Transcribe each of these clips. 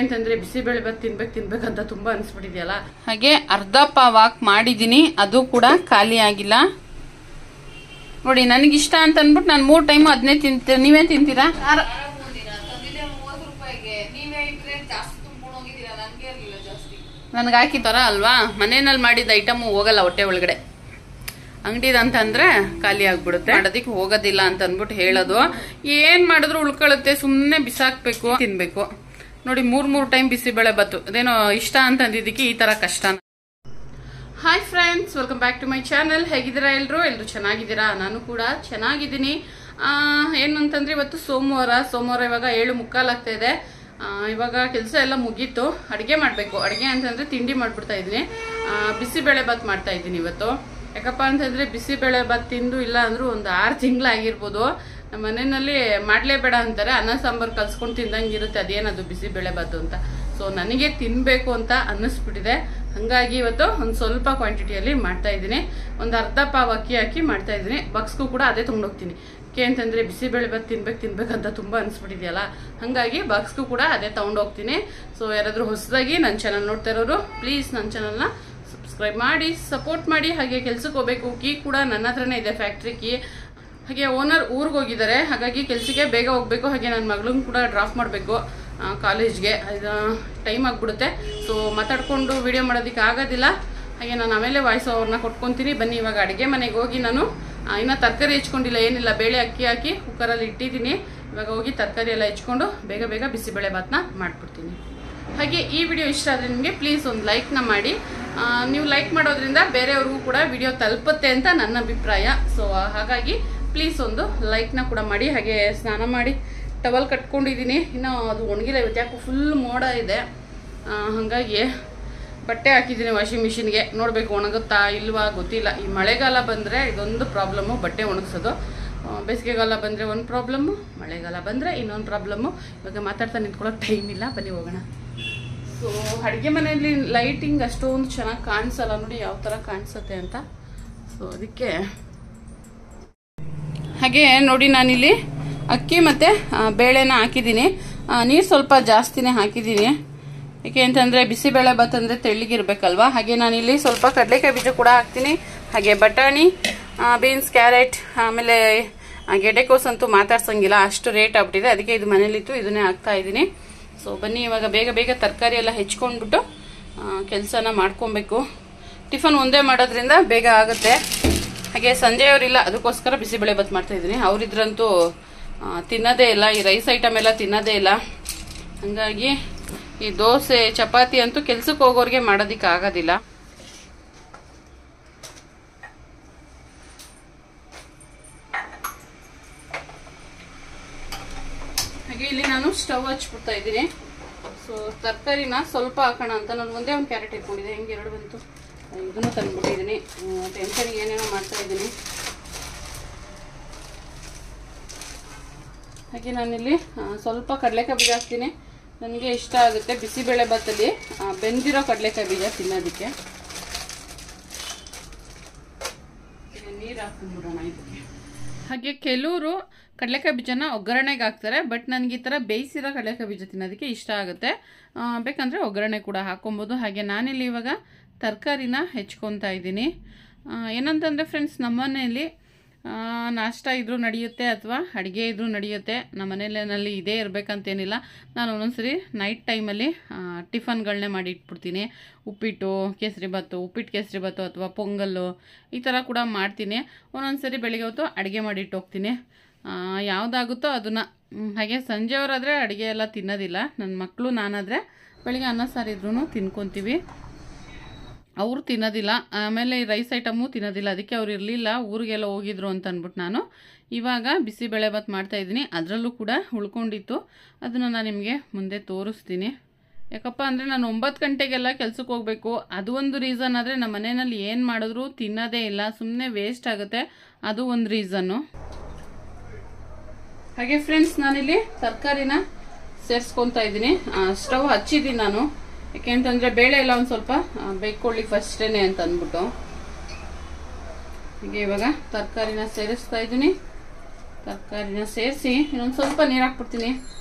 ಅಂತಂದ್ರೆ ಬಿಸಿಬೇಳೆ ಬಾತ್ ತಿನ್ಬೇಕಂತ ತುಂಬಾ ಅನ್ಸ್ಬಿಟ್ಟಿದೆಯಲ್ಲ. ಹಾಗೆ ಅರ್ಧ ಪಾವ್ ಮಾಡಿದೀನಿ, ಅದು ಕೂಡ ಖಾಲಿ ಆಗಿಲ್ಲ ನೋಡಿ. ನನಗಿಷ್ಟ ಅಂತ ಅನ್ಬಿಟ್ಟು ನಾನು 3 ಟೈಮ್ ಅದನ್ನೇ ತಿಂತೀನಿ. ನೀವೇ ತಿಂತೀರಾ? ನನ್ಗೆ ಹಾಕಿತಾರ ಅಲ್ವಾ, ಮನೆಯಲ್ಲಿ ಮಾಡಿದ ಐಟಮ್ ಹೋಗಲ್ಲ ಹೊಟ್ಟೆ ಒಳಗಡೆ. ಅಂಗಡಿದಂತಂದ್ರೆ ಖಾಲಿ ಆಗ್ಬಿಡುತ್ತೆ, ಮಾಡೋದಿಕ್ಕೆ ಹೋಗೋದಿಲ್ಲ ಅಂತ ಅನ್ಬಿಟ್ಟು ಹೇಳೋದು. ಏನ್ ಮಾಡಿದ್ರು ಉಳ್ಕೊಳುತ್ತೆ, ಸುಮ್ನೆ ಬಿಸಾಕ್ಬೇಕು, ತಿನ್ಬೇಕು ನೋಡಿ. 3 ಟೈಮ್ ಬಿಸಿಬೇಳೆ ಬಾತು, ಅದೇನೋ ಇಷ್ಟ ಅಂತ ಅಂದಿದ್ದಕ್ಕೆ ಈ ತರ ಕಷ್ಟ. Hi friends, welcome back to my channel. ಹೇಗಿದ್ದೀರಾ ಎಲ್ರು ಚೆನ್ನಾಗಿದ್ದೀರಾ? ನಾನು ಕೂಡ ಚೆನ್ನಾಗಿದ್ದೀನಿ. ಏನು ಅಂತಂದ್ರೆ ಇವತ್ತು ಸೋಮವಾರ ಇವಾಗ 7:45 ಆಗ್ತಾ ಇದೆ. ಇವಾಗ ಕೆಲಸ ಎಲ್ಲ ಮುಗೀತು, ಅಡುಗೆ ಮಾಡಬೇಕು. ಅಡುಗೆ ಅಂತಂದ್ರೆ ತಿಂಡಿ ಮಾಡ್ಬಿಡ್ತಾ ಇದ್ದೀನಿ. ಬಿಸಿಬೇಳೆ ಬಾತ್ ಮಾಡ್ತಾ ಇದ್ದೀನಿ ಇವತ್ತು. ಯಾಕಪ್ಪ ಅಂತಂದ್ರೆ ಬಿಸಿಬೇಳೆ ಬಾತ್ ತಿಂದು ಇಲ್ಲ ಅಂದ್ರೂ ಒಂದು 6 ತಿಂಗಳಾಗಿರ್ಬೋದು. ನಮ್ಮ ಮನೆಯಲ್ಲಿ ಮಾಡ್ಲೇಬೇಡ ಅಂತಾರೆ, ಅನ್ನ ಸಾಂಬಾರು ಕಲ್ಸ್ಕೊಂಡು ತಿಂದಂಗಿರುತ್ತೆ. ಅದೇನದು ಬಿಸಿಬೇಳೆ ಬಾತು ಅಂತ. ಸೊ ನನಗೆ ತಿನ್ಬೇಕು ಅಂತ ಅನ್ನಿಸ್ಬಿಟ್ಟಿದೆ. ಹಂಗಾಗಿ ಇವತ್ತು ಒಂದು ಸ್ವಲ್ಪ ಕ್ವಾಂಟಿಟಿಯಲ್ಲಿ ಮಾಡ್ತಾ ಇದ್ದೀನಿ. ಒಂದು ಅರ್ಧ ಪಾವ್ ಅಕ್ಕಿ ಹಾಕಿ ಮಾಡ್ತಾ ಇದ್ದೀನಿ. ಬಾಕ್ಸ್ಗೂ ಕೂಡ ಅದೇ ತೊಗೊಂಡೋಗ್ತೀನಿ. ಅಂತಂದ್ರೆ ಬಿಸಿಬೇಳೆ ಬಾತ್ ತಿನ್ಬೇಕಂತ ತುಂಬಾ ಅನ್ಸ್ಬಿಟ್ಟಿದೆಯಲ್ಲ, ಹಂಗಾಗಿ ಬಾಕ್ಸ್ಗೂ ಕೂಡ ಅದೇ ತಗೊಂಡೋಗ್ತೀನಿ. ಸೊ ಯಾರಾದ್ರೂ ಹೊಸದಾಗಿ ನನ್ನ ಚಾನಲ್ ನೋಡ್ತಾ ಇರೋರು ಪ್ಲೀಸ್ ನನ್ನ ಚಾನಲ್ನ ಸಬ್ಸ್ಕ್ರೈಬ್ ಮಾಡಿ, ಸಪೋರ್ಟ್ ಮಾಡಿ. ಹಾಗೆ ಕೆಲ್ಸಕ್ಕೆ ಹೋಗ್ಬೇಕು, ಕೀ ಕೂಡ ನನ್ನ ಹತ್ರನೇ ಇದೆ, ಫ್ಯಾಕ್ಟ್ರಿ ಕೀ. ಹಾಗೆ ಓನರ್ ಊರಿಗೆ ಹೋಗಿದ್ದಾರೆ, ಹಾಗಾಗಿ ಕೆಲ್ಸಕ್ಕೆ ಬೇಗ ಹೋಗ್ಬೇಕು. ಹಾಗೆ ನನ್ನ ಮಗಳನ್ನ ಕೂಡ ಡ್ರಾಪ್ ಮಾಡಬೇಕು ಕಾಲೇಜ್ಗೆ. ಟೈಮ್ ಆಗ್ಬಿಡುತ್ತೆ. ಸೊ ಮಾತಾಡ್ಕೊಂಡು ವಿಡಿಯೋ ಮಾಡೋದಕ್ಕೆ ಆಗೋದಿಲ್ಲ. ಹಾಗೆ ನಾನು ಆಮೇಲೆ ವಾಯ್ಸ್ ಅವ್ರನ್ನ ಕೊಟ್ಕೊತೀನಿ. ಬನ್ನಿ ಇವಾಗ ಅಡುಗೆ ಮನೆಗೆ ಹೋಗಿ ನಾನು ಇನ್ನು ತರಕಾರಿ ಹೆಚ್ಕೊಂಡಿಲ್ಲ, ಏನಿಲ್ಲ, ಬೇಳೆ ಅಕ್ಕಿ ಹಾಕಿ ಕುಕ್ಕರಲ್ಲಿ ಇಟ್ಟಿದ್ದೀನಿ. ಇವಾಗ ಹೋಗಿ ತರಕಾರಿ ಎಲ್ಲ ಹೆಚ್ಕೊಂಡು ಬೇಗ ಬಿಸಿಬೇಳೆ ಬಾತ್ನ ಮಾಡ್ಬಿಡ್ತೀನಿ. ಹಾಗೆ ಈ ವಿಡಿಯೋ ಇಷ್ಟ ಆದರೆ ನಿಮಗೆ ಪ್ಲೀಸ್ ಒಂದು ಲೈಕ್ನ ಮಾಡಿ. ನೀವು ಲೈಕ್ ಮಾಡೋದ್ರಿಂದ ಬೇರೆಯವ್ರಿಗೂ ಕೂಡ ವಿಡಿಯೋ ತಲುಪುತ್ತೆ ಅಂತ ನನ್ನ ಅಭಿಪ್ರಾಯ. ಸೊ ಹಾಗಾಗಿ ಪ್ಲೀಸ್ ಒಂದು ಲೈಕ್ನ ಕೂಡ ಮಾಡಿ. ಹಾಗೆ ಸ್ನಾನ ಮಾಡಿ ಟವಲ್ ಕಟ್ಕೊಂಡಿದ್ದೀನಿ, ಇನ್ನು ಅದು ಒಣಗಿಲ್ಲ. ಇವತ್ತು ಯಾಕೋ ಫುಲ್ ಮೋಡ ಇದೆ, ಹಾಗಾಗಿ ಬಟ್ಟೆ ಹಾಕಿದ್ದೀನಿ ವಾಷಿಂಗ್ ಮಿಷಿನ್ಗೆ. ನೋಡಬೇಕು ಒಣಗುತ್ತಾ ಇಲ್ವಾ ಗೊತ್ತಿಲ್ಲ. ಈ ಮಳೆಗಾಲ ಬಂದರೆ ಇದೊಂದು ಪ್ರಾಬ್ಲಮ್ಮು, ಬಟ್ಟೆ ಒಣಗಿಸೋದು. ಬೇಸಿಗೆಗಾಲ ಬಂದರೆ ಒಂದು ಪ್ರಾಬ್ಲಮ್ಮು, ಮಳೆಗಾಲ ಬಂದರೆ ಇನ್ನೊಂದು ಪ್ರಾಬ್ಲಮ್ಮು. ಇವಾಗ ಮಾತಾಡ್ತಾ ನಿಂತ್ಕೊಳ್ಳೋಕೆ ಟೈಮ್ ಇಲ್ಲ, ಬನ್ನಿ ಹೋಗೋಣ. ಸೊ ಅಡುಗೆ ಮನೆಯಲ್ಲಿ ಲೈಟಿಂಗ್ ಅಷ್ಟೊಂದು ಚೆನ್ನಾಗಿ ಕಾಣಿಸಲ್ಲ ನೋಡಿ, ಯಾವ ಥರ ಕಾಣಿಸುತ್ತೆ ಅಂತ. ಸೊ ಅದಕ್ಕೆ ಹಾಗೆ ನೋಡಿ, ನಾನಿಲ್ಲಿ ಅಕ್ಕಿ ಮತ್ತು ಬೇಳೆನ ಹಾಕಿದ್ದೀನಿ. ನೀರು ಸ್ವಲ್ಪ ಜಾಸ್ತಿನೇ ಹಾಕಿದ್ದೀನಿ. ಏಕೆ ಅಂತಂದರೆ ಬಿಸಿಬೇಳೆ ಬಾತ್ ಅಂದರೆ ತೆಳ್ಳಗಿರ್ಬೇಕಲ್ವಾ. ಹಾಗೆ ನಾನಿಲ್ಲಿ ಸ್ವಲ್ಪ ಕಡಲೆಕಾಯಿ ಬೀಜ ಕೂಡ ಹಾಕ್ತೀನಿ. ಹಾಗೆ ಬಟಾಣಿ, ಬೀನ್ಸ್, ಕ್ಯಾರೆಟ್, ಆಮೇಲೆ ಗೆಡ್ಡೆಕೋಸು ಅಂತೂ ಮಾತಾಡ್ಸಂಗಿಲ್ಲ, ಅಷ್ಟು ರೇಟ್ ಆಗ್ಬಿಟ್ಟಿದೆ. ಅದಕ್ಕೆ ಇದು ಮನೇಲಿತ್ತು, ಇದನ್ನೇ ಹಾಕ್ತಾ ಇದ್ದೀನಿ. ಸೊ ಬನ್ನಿ ಇವಾಗ ಬೇಗ ತರಕಾರಿ ಎಲ್ಲ ಹೆಚ್ಕೊಂಡ್ಬಿಟ್ಟು ಕೆಲಸನ ಮಾಡ್ಕೊಬೇಕು. ಟಿಫನ್ ಒಂದೇ ಮಾಡೋದ್ರಿಂದ ಬೇಗ ಆಗುತ್ತೆ. ಹಾಗೆ ಸಂಜೆಯವರಿಲ್ಲ, ಅದಕ್ಕೋಸ್ಕರ ಬಿಸಿಬೇಳೆ ಬಾತ್ ಮಾಡ್ತಾ ಇದ್ದೀನಿ. ಅವರಿದ್ರಂತೂ ತಿನ್ನೋದೇ ಇಲ್ಲ, ಈ ರೈಸ್ ಐಟಮ್ ಎಲ್ಲ ತಿನ್ನೋದೇ ಇಲ್ಲ. ಹಂಗಾಗಿ ಈ ದೋಸೆ ಚಪಾತಿ ಅಂತೂ ಕೆಲ್ಸಕ್ಕೆ ಹೋಗೋರಿಗೆ ಮಾಡೋದಿಕ್ಕೆ ಆಗೋದಿಲ್ಲ. ಹಾಗೆ ಇಲ್ಲಿ ನಾನು ಸ್ಟವ್ ಹಚ್ಬಿಡ್ತಾ ಇದ್ದೀನಿ. ಸೊ ತರಕಾರಿನ ಸ್ವಲ್ಪ ಹಾಕೋಣ ಅಂತ ನಾನು ಒಂದೇ ಒಂದು ಕ್ಯಾರೆಟ್ ಇಟ್ಕೊಂಡಿದ್ದೆ. ಹೆಂಗೆ 2 ಬಂತು, ಇದನ್ನು ತಂದ್ಬಿಟ್ಟಿದ್ದೀನಿ. ಟೆನ್ಷನ್ಗೆ ಏನೇನೋ ಮಾಡ್ತಾ ಇದ್ದೀನಿ. ಹಾಗೆ ನಾನಿಲ್ಲಿ ಸ್ವಲ್ಪ ಕಡಲೆಕಾಯಿ ಬೀಜ ಹಾಕ್ತೀನಿ. ನನಗೆ ಇಷ್ಟ ಆಗುತ್ತೆ ಬಿಸಿಬೇಳೆ ಬಾತಲ್ಲಿ ಬೆಂದಿರೋ ಕಡಲೆಕಾಯಿ ಬೀಜ ತಿನ್ನೋದಕ್ಕೆ. ನೀರು ಹಾಕ್ಕೊಂಡ್ಬಿಡೋಣ ಇದಕ್ಕೆ. ಹಾಗೆ ಕೆಲವರು ಕಡಲೆಕಾಯಿ ಬೀಜನ ಒಗ್ಗರಣೆಗೆ ಹಾಕ್ತಾರೆ, ಬಟ್ ನನಗೆ ಈ ಥರ ಬೇಯಿಸಿರೋ ಕಡಲೆಕಾಯಿ ಬೀಜ ತಿನ್ನೋದಕ್ಕೆ ಇಷ್ಟ ಆಗುತ್ತೆ. ಬೇಕಂದರೆ ಒಗ್ಗರಣೆ ಕೂಡ ಹಾಕ್ಕೊಬೋದು. ಹಾಗೆ ನಾನಿಲ್ಲಿ ಇವಾಗ ತರಕಾರಿನ ಹೆಚ್ಕೊತಾ ಇದ್ದೀನಿ. ಏನಂತಂದರೆ ಫ್ರೆಂಡ್ಸ್, ನಮ್ಮ ಮನೆಯಲ್ಲಿ ನಾಷ್ಟ ಇದ್ರೂ ನಡೆಯುತ್ತೆ ಅಥವಾ ಅಡುಗೆ ಇದ್ರೂ ನಡೆಯುತ್ತೆ. ನಮ್ಮ ಮನೆಯಲ್ಲಿ ಇದೇ ಇರಬೇಕಂತೇನಿಲ್ಲ. ನಾನು ಒಂದೊಂದ್ಸರಿ ನೈಟ್ ಟೈಮಲ್ಲಿ ಟಿಫನ್ಗಳನ್ನೇ ಮಾಡಿ ಇಟ್ಬಿಡ್ತೀನಿ. ಉಪ್ಪಿಟ್ಟು ಕೇಸರಿಬಾತು ಅಥವಾ ಪೊಂಗಲ್ಲು ಈ ಥರ ಕೂಡ ಮಾಡ್ತೀನಿ. ಒಂದೊಂದ್ಸರಿ ಬೆಳಿಗ್ಗೆ ಹೊತ್ತು ಅಡುಗೆ ಮಾಡಿಟ್ಟು ಹೋಗ್ತೀನಿ, ಯಾವುದಾಗುತ್ತೋ ಅದನ್ನು. ಹಾಗೆ ಸಂಜೆಯವರಾದರೆ ಅಡುಗೆ ಎಲ್ಲ ತಿನ್ನೋದಿಲ್ಲ. ನನ್ನ ಮಕ್ಕಳು ನಾನಾದರೆ ಬೆಳಿಗ್ಗೆ ಅನ್ನ ಸಾರು ಇದ್ರೂ ತಿನ್ಕೊತೀವಿ, ಅವರು ತಿನ್ನೋದಿಲ್ಲ. ಆಮೇಲೆ ರೈಸ್ ಐಟಮು ತಿನ್ನೋದಿಲ್ಲ, ಅದಕ್ಕೆ ಅವ್ರು ಇರಲಿಲ್ಲ, ಊರಿಗೆಲ್ಲ ಹೋಗಿದ್ರು ಅಂತ ಅಂದ್ಬಿಟ್ಟು ನಾನು ಇವಾಗ ಬಿಸಿಬೇಳೆ ಬಾತ್ ಮಾಡ್ತಾಯಿದ್ದೀನಿ. ಅದರಲ್ಲೂ ಕೂಡ ಉಳ್ಕೊಂಡಿತ್ತು, ಅದನ್ನು ನಾನು ನಿಮಗೆ ಮುಂದೆ ತೋರಿಸ್ತೀನಿ. ಯಾಕಪ್ಪ ಅಂದರೆ ನಾನು 9 ಗಂಟೆಗೆಲ್ಲ ಕೆಲ್ಸಕ್ಕೆ ಹೋಗಬೇಕು. ಅದು ಒಂದು ರೀಸನ್. ಆದರೆ ನಮ್ಮ ಮನೆಯಲ್ಲಿ ಏನು ಮಾಡಿದ್ರು ತಿನ್ನೋದೇ ಇಲ್ಲ, ಸುಮ್ಮನೆ ವೇಸ್ಟ್ ಆಗುತ್ತೆ, ಅದು ಒಂದು ರೀಸನ್ನು. ಹಾಗೆ ಫ್ರೆಂಡ್ಸ್, ನಾನಿಲ್ಲಿ ತರಕಾರಿನ ಸೇರಿಸ್ಕೊತಾ ಇದ್ದೀನಿ. ಸ್ಟವ್ ಹಚ್ಚಿದ್ದೀನಿ ನಾನು, ಯಾಕೆಂತಂದರೆ ಬೇಳೆ ಎಲ್ಲ ಒಂದು ಸ್ವಲ್ಪ ಬೇಯ್ಕೊಳ್ಳಿಕ್ಕೆ ಫಸ್ಟೇನೆ ಅಂತ ಅಂದ್ಬಿಟ್ಟು. ಹೀಗೆ ಇವಾಗ ತರಕಾರಿನ ಸೇರಿಸ್ತಾ ಇದ್ದೀನಿ. ತರಕಾರಿನ ಸೇರಿಸಿ ಇನ್ನೊಂದು ಸ್ವಲ್ಪ ನೀರು ಹಾಕ್ಬಿಡ್ತೀನಿ.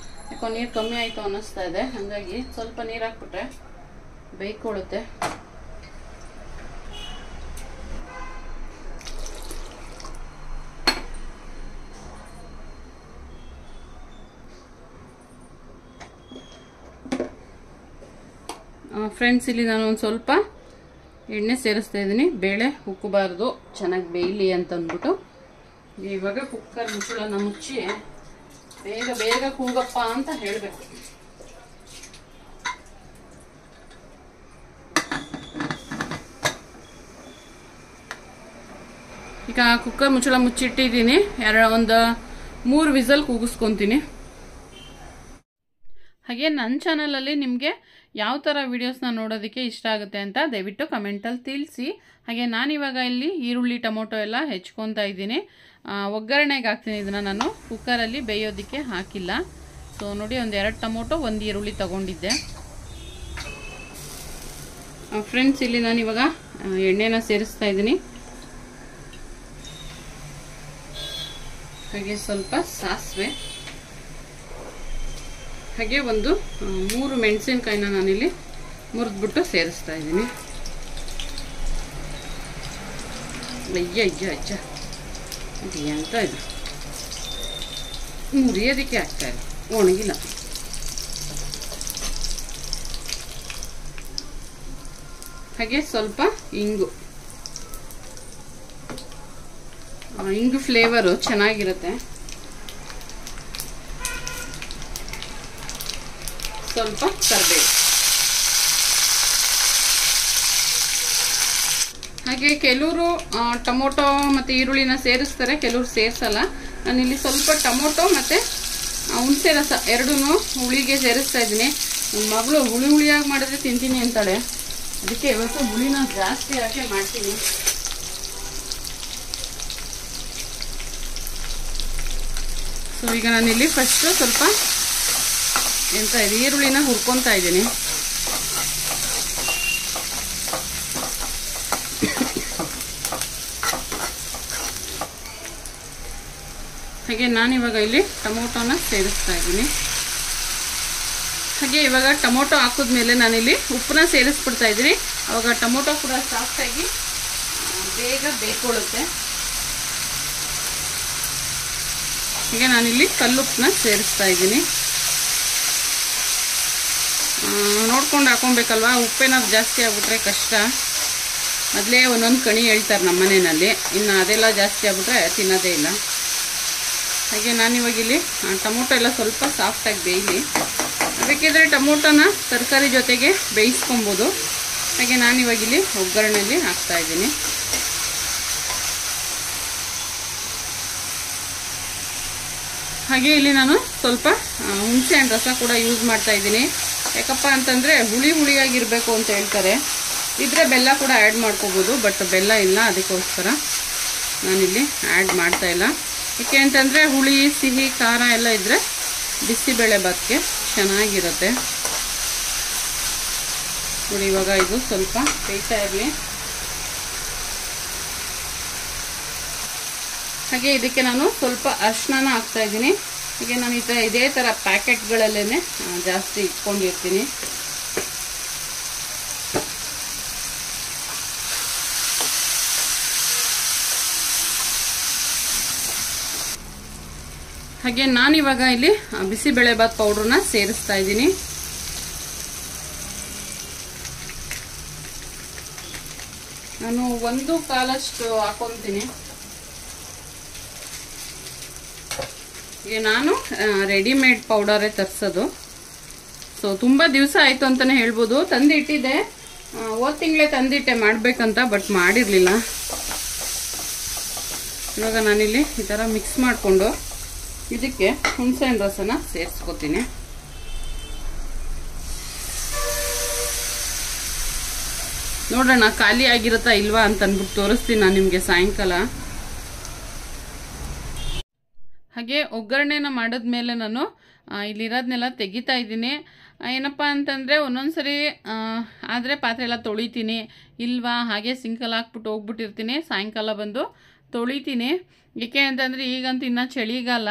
ಯಾಕೋ ನೀರು ಕಮ್ಮಿ ಆಯಿತು ಅನ್ನಿಸ್ತಾ ಇದೆ, ಹಾಗಾಗಿ ಸ್ವಲ್ಪ ನೀರು ಹಾಕ್ಬಿಟ್ರೆ ಬೇಯ್ಕೊಳ್ಳುತ್ತೆ. ಫ್ರೆಂಡ್ಸ್, ಇಲ್ಲಿ ನಾನು ಒಂದು ಸ್ವಲ್ಪ ಎಣ್ಣೆ ಸೇರಿಸ್ತಾ ಇದ್ದೀನಿ. ಬೇಳೆ ಉಕ್ಕಬಾರ್ದು, ಚೆನ್ನಾಗಿ ಬೇಯಲಿ ಅಂತ ಅಂದ್ಬಿಟ್ಟು. ಇವಾಗ ಕುಕ್ಕರ್ ಮುಚ್ಚಳನ ಮುಚ್ಚಿ ಬೇಗ ಬೇಗ ಕೂಗಪ್ಪ ಅಂತ ಹೇಳಬೇಕು. ಈಗ ಕುಕ್ಕರ್ ಮುಚ್ಚಳ ಮುಚ್ಚಿಟ್ಟಿದ್ದೀನಿ. ಒಂದು 3 ವಿಸಲ್ ಕೂಗಿಸ್ಕೊತೀನಿ. ಹಾಗೆ ನನ್ನ ಚಾನಲಲ್ಲಿ ನಿಮಗೆ ಯಾವ ಥರ ವೀಡಿಯೋಸ್ನ ನೋಡೋದಕ್ಕೆ ಇಷ್ಟ ಆಗುತ್ತೆ ಅಂತ ದಯವಿಟ್ಟು ಕಮೆಂಟಲ್ಲಿ ತಿಳಿಸಿ. ಹಾಗೆ ನಾನಿವಾಗ ಇಲ್ಲಿ ಈರುಳ್ಳಿ ಟೊಮೊಟೊ ಎಲ್ಲ ಹೆಚ್ಕೊತಾ ಇದ್ದೀನಿ. ಒಗ್ಗರಣೆಗೆ ಹಾಕ್ತೀನಿ. ಇದನ್ನು ನಾನು ಕುಕ್ಕರಲ್ಲಿ ಬೇಯೋದಕ್ಕೆ ಹಾಕಿಲ್ಲ. ಸೊ ನೋಡಿ, ಒಂದು 2 ಟೊಮೊಟೊ 1 ಈರುಳ್ಳಿ ತೊಗೊಂಡಿದ್ದೆ. ಫ್ರೆಂಡ್ಸ್, ಇಲ್ಲಿ ನಾನು ಇವಾಗ ಎಣ್ಣೆನ ಸೇರಿಸ್ತಾ ಇದ್ದೀನಿ. ಹಾಗೆ ಸ್ವಲ್ಪ ಸಾಸಿವೆ, ಹಾಗೆ ಒಂದು 3 ಮೆಣಸಿನ್ಕಾಯಿನ ನಾನಿಲ್ಲಿ ಮುರಿದ್ಬಿಟ್ಟು ಸೇರಿಸ್ತಾ ಇದ್ದೀನಿ. ಅಯ್ಯ ಎಂತ ಇದು ಮುರಿಯೋದಕ್ಕೆ ಆಗ್ತಾ ಇದೆ, ಒಣಗಿಲ್ಲ. ಹಾಗೆ ಸ್ವಲ್ಪ ಇಂಗು ಫ್ಲೇವರು ಚೆನ್ನಾಗಿರುತ್ತೆ. ಸ್ವಲ್ಪ ಕರಿಬೇವು. ಹಾಗೆ ಕೆಲವರು ಟೊಮೊಟೊ ಮತ್ತು ಈರುಳ್ಳಿನ ಸೇರಿಸ್ತಾರೆ, ಕೆಲವರು ಸೇರಿಸಲ್ಲ. ನಾನಿಲ್ಲಿ ಸ್ವಲ್ಪ ಟೊಮೊಟೊ ಮತ್ತು ಹುಣಸೆ ರಸ ಎರಡೂ ಹುಳಿಗೆ ಸೇರಿಸ್ತಾ ಇದ್ದೀನಿ. ನನ್ನ ಮಗಳು ಹುಳಿಯಾಗಿ ಮಾಡಿದ್ರೆ ತಿಂತೀನಿ ಅಂತಾಳೆ, ಅದಕ್ಕೆ ಇವತ್ತು ಹುಳಿನ ಜಾಸ್ತಿ ಹಾಕಿ ಮಾಡ್ತೀನಿ. ಸೊ ಈಗ ನಾನಿಲ್ಲಿ ಫಸ್ಟು ಸ್ವಲ್ಪ ಈರುಳ್ಳಿನ ಹುರ್ಕೊತಾ ಇದ್ದೀನಿ. ಹಾಗೆ ನಾನಿವಾಗ ಇಲ್ಲಿ ಟೊಮೊಟೊನ ಸೇರಿಸ್ತಾ ಇದ್ದೀನಿ. ಹಾಗೆ ಇವಾಗ ಟೊಮೊಟೊ ಹಾಕಿದ್ಮೇಲೆ ನಾನಿಲ್ಲಿ ಉಪ್ಪನ್ನ ಸೇರಿಸ್ಬಿಡ್ತಾ ಇದ್ದೀನಿ. ಅವಾಗ ಟೊಮೊಟೊ ಕೂಡ ಸಾಫ್ಟಾಗಿ ಬೇಗ ಬೇಯ್ಕೊಳ್ಳುತ್ತೆ. ಹಾಗೆ ನಾನಿಲ್ಲಿ ಕಲ್ಲುಪ್ಪನ್ನ ಸೇರಿಸ್ತಾ ಇದ್ದೀನಿ. ನೋಡ್ಕೊಂಡು ಹಾಕೊಬೇಕಲ್ವಾ, ಉಪ್ಪೇನಾದ್ರು ಜಾಸ್ತಿ ಆಗ್ಬಿಟ್ರೆ ಕಷ್ಟ. ಮೊದಲೇ ಒಂದೊಂದು ಕಣಿ ಹೇಳ್ತಾರೆ ನಮ್ಮ ಮನೆಯಲ್ಲಿ, ಇನ್ನು ಅದೆಲ್ಲ ಜಾಸ್ತಿ ಆಗ್ಬಿಟ್ರೆ ತಿನ್ನೋದೇ ಇಲ್ಲ. ಹಾಗೆ ನಾನಿವಾಗ ಇಲ್ಲಿ ಟೊಮೊಟೊ ಎಲ್ಲ ಸ್ವಲ್ಪ ಸಾಫ್ಟಾಗಿ ಬೇಯಲಿ. ಬೇಕಿದ್ರೆ ಟೊಮೊಟೊನ ತರಕಾರಿ ಜೊತೆಗೆ ಬೇಯಿಸ್ಕೊಬೋದು. ಹಾಗೆ ನಾನಿವಾಗ ಇಲ್ಲಿ ಒಗ್ಗರಣೆಯಲ್ಲಿ ಹಾಕ್ತಾ ಇದ್ದೀನಿ. ಹಾಗೆ ಇಲ್ಲಿ ನಾನು ಸ್ವಲ್ಪ ಹುಣಸೆ ಹಣ್ಣು ರಸ ಕೂಡ ಯೂಸ್ ಮಾಡ್ತಾ ಇದ್ದೀನಿ. ಯಾಕಪ್ಪ ಅಂತಂದರೆ ಹುಳಿಯಾಗಿರಬೇಕು ಅಂತ ಹೇಳ್ತಾರೆ. ಇದ್ರೆ ಬೆಲ್ಲ ಕೂಡ ಆ್ಯಡ್ ಮಾಡ್ಕೋಬೋದು, ಬಟ್ ಬೆಲ್ಲ ಇಲ್ಲ, ಅದಕ್ಕೋಸ್ಕರ ನಾನಿಲ್ಲಿ ಆ್ಯಡ್ ಮಾಡ್ತಾ ಇಲ್ಲ. ಏಕೆ ಅಂತಂದರೆ ಹುಳಿ, ಸಿಹಿ, ಖಾರ ಎಲ್ಲ ಇದ್ದರೆ ಬಿಸಿಬೇಳೆ ಭಾತ್ಗೆ ಚೆನ್ನಾಗಿರುತ್ತೆ. ನೋಡಿ, ಇವಾಗ ಇದು ಸ್ವಲ್ಪ ಬೇಯ್ತಾ ಇರಲಿ. ಹಾಗೆ ಇದಕ್ಕೆ ನಾನು ಸ್ವಲ್ಪ ಅರಿಶಿನ ಹಾಕ್ತಾ ಇದ್ದೀನಿ. ಹೀಗೆ ನಾನು ಇದೇ ಥರ ಪ್ಯಾಕೆಟ್ಗಳಲ್ಲೇ ಜಾಸ್ತಿ ಇಟ್ಕೊಂಡಿರ್ತೀನಿ. ಹಾಗೆ ನಾನಿವಾಗ ಇಲ್ಲಿ ಬಿಸಿಬೇಳೆಭಾತ್ ಪೌಡ್ರನ್ನ ಸೇರಿಸ್ತಾ ಇದ್ದೀನಿ. ನಾನು 1/4 ಹಾಕೊಂತೀನಿ. ನಾನು ರೆಡಿಮೇಡ್ ಪೌಡರೇ ತರಿಸೋದು. ಸೊ ತುಂಬ ದಿವಸ ಆಯಿತು ಅಂತಲೇ ಹೇಳ್ಬೋದು. ತಂದಿಟ್ಟಿದ್ದೆ, ಹೋದ ತಿಂಗಳೇ ತಂದಿಟ್ಟೆ ಮಾಡಬೇಕಂತ, ಬಟ್ ಮಾಡಿರಲಿಲ್ಲ. ಇವಾಗ ನಾನಿಲ್ಲಿ ಈ ಥರ ಮಿಕ್ಸ್ ಮಾಡಿಕೊಂಡು ಇದಕ್ಕೆ ಹುಣಸೆಹಣ್ಣು ರಸನ ಸೇರಿಸ್ಕೊತೀನಿ. ನೋಡೋಣ ಖಾಲಿ ಆಗಿರುತ್ತಾ ಇಲ್ವಾ ಅಂತ ಅಂದ್ಬಿಟ್ಟು ತೋರಿಸ್ತೀನಿ ನಾನು ನಿಮಗೆ ಸಾಯಂಕಾಲ. ಹಾಗೆ ಒಗ್ಗರಣೆನ ಮಾಡಿದ್ಮೇಲೆ ನಾನು ಇಲ್ಲಿರೋದನ್ನೆಲ್ಲ ತೆಗಿತಾ ಇದ್ದೀನಿ. ಏನಪ್ಪ ಅಂತಂದರೆ ಒಂದೊಂದ್ಸರಿ ಆದರೆ ಪಾತ್ರೆ ಎಲ್ಲ ತೊಳಿತೀನಿ, ಇಲ್ವಾ ಹಾಗೆ ಸಿಂಕಲ್ಲಿ ಹಾಕ್ಬಿಟ್ಟು ಹೋಗ್ಬಿಟ್ಟಿರ್ತೀನಿ. ಸಾಯಂಕಾಲ ಬಂದು ತೊಳಿತೀನಿ. ಏಕೆ ಅಂತಂದರೆ ಈಗಂತೂ ಇನ್ನೂ ಚಳಿಗಾಲ,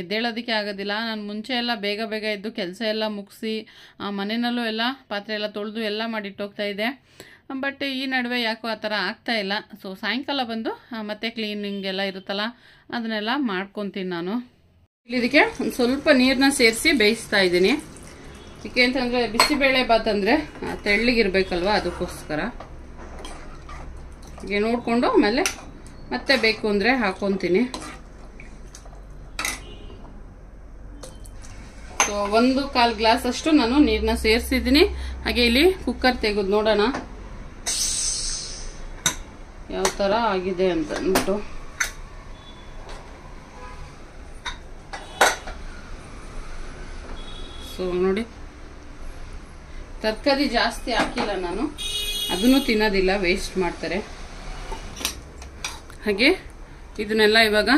ಎದ್ದೇಳೋದಕ್ಕೆ ಆಗೋದಿಲ್ಲ. ನಾನು ಮುಂಚೆ ಎಲ್ಲ ಬೇಗ ಬೇಗ ಎದ್ದು ಕೆಲಸ ಎಲ್ಲ ಮುಗಿಸಿ ಮನೆಯಲ್ಲೂ ಎಲ್ಲ ಪಾತ್ರೆ ಎಲ್ಲ ತೊಳೆದು ಎಲ್ಲ ಮಾಡಿಟ್ಟೋಗ್ತಾಯಿದ್ದೆ. ಬಟ್ ಈ ನಡುವೆ ಯಾಕೋ ಆ ಥರ ಆಗ್ತಾಯಿಲ್ಲ. ಸೊ ಸಾಯಂಕಾಲ ಬಂದು ಮತ್ತೆ ಕ್ಲೀನಿಂಗ್ ಎಲ್ಲ ಇರುತ್ತಲ್ಲ ಅದನ್ನೆಲ್ಲ ಮಾಡ್ಕೊತೀನಿ ನಾನು. ಇದಕ್ಕೆ ಒಂದು ಸ್ವಲ್ಪ ನೀರನ್ನ ಸೇರಿಸಿ ಬೇಯಿಸ್ತಾ ಇದ್ದೀನಿ. ಏಕೆ ಅಂತಂದರೆ ಬಿಸಿಬೇಳೆ ಬಾತ್ ಅಂದರೆ ತೆಳ್ಳಗಿರ್ಬೇಕಲ್ವ, ಅದಕ್ಕೋಸ್ಕರ. ಹೀಗೆ ನೋಡಿಕೊಂಡು ಆಮೇಲೆ ಮತ್ತೆ ಬೇಕು ಅಂದರೆ ಹಾಕ್ಕೊತೀನಿ. ಸೊ 1/4 ಗ್ಲಾಸ್ ಅಷ್ಟು ನಾನು ನೀರನ್ನ ಸೇರಿಸಿದ್ದೀನಿ. ಹಾಗೆ ಇಲ್ಲಿ ಕುಕ್ಕರ್ ತೆಗೆದು ನೋಡೋಣ ಯಾವ ಥರ ಆಗಿದೆ ಅಂತ ಅಂದ್ಬಿಟ್ಟು. ಸೊ ನೋಡಿ, ತರಕಾರಿ ಜಾಸ್ತಿ ಹಾಕಿಲ್ಲ ನಾನು, ಅದನ್ನು ತಿನ್ನೋದಿಲ್ಲ, ವೇಸ್ಟ್ ಮಾಡ್ತಾರೆ. ಹಾಗೆ ಇದನ್ನೆಲ್ಲ ಇವಾಗ